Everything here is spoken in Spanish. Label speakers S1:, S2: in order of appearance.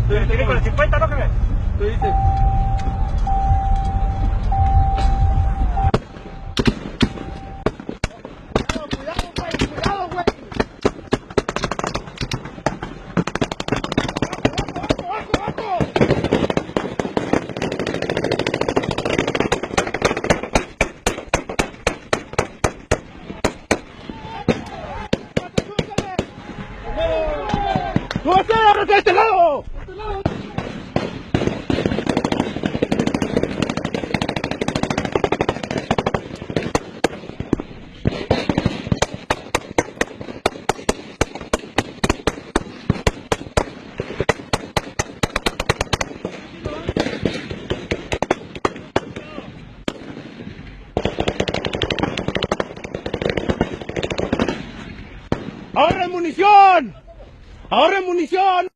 S1: Tiene con el 50, ¿no? ¿Qué ves?
S2: Tú dices.
S1: Cuidado, güey.
S2: ¡No vas a agarrar de este lado! ¡Ahorren munición! ¡Ahorren munición!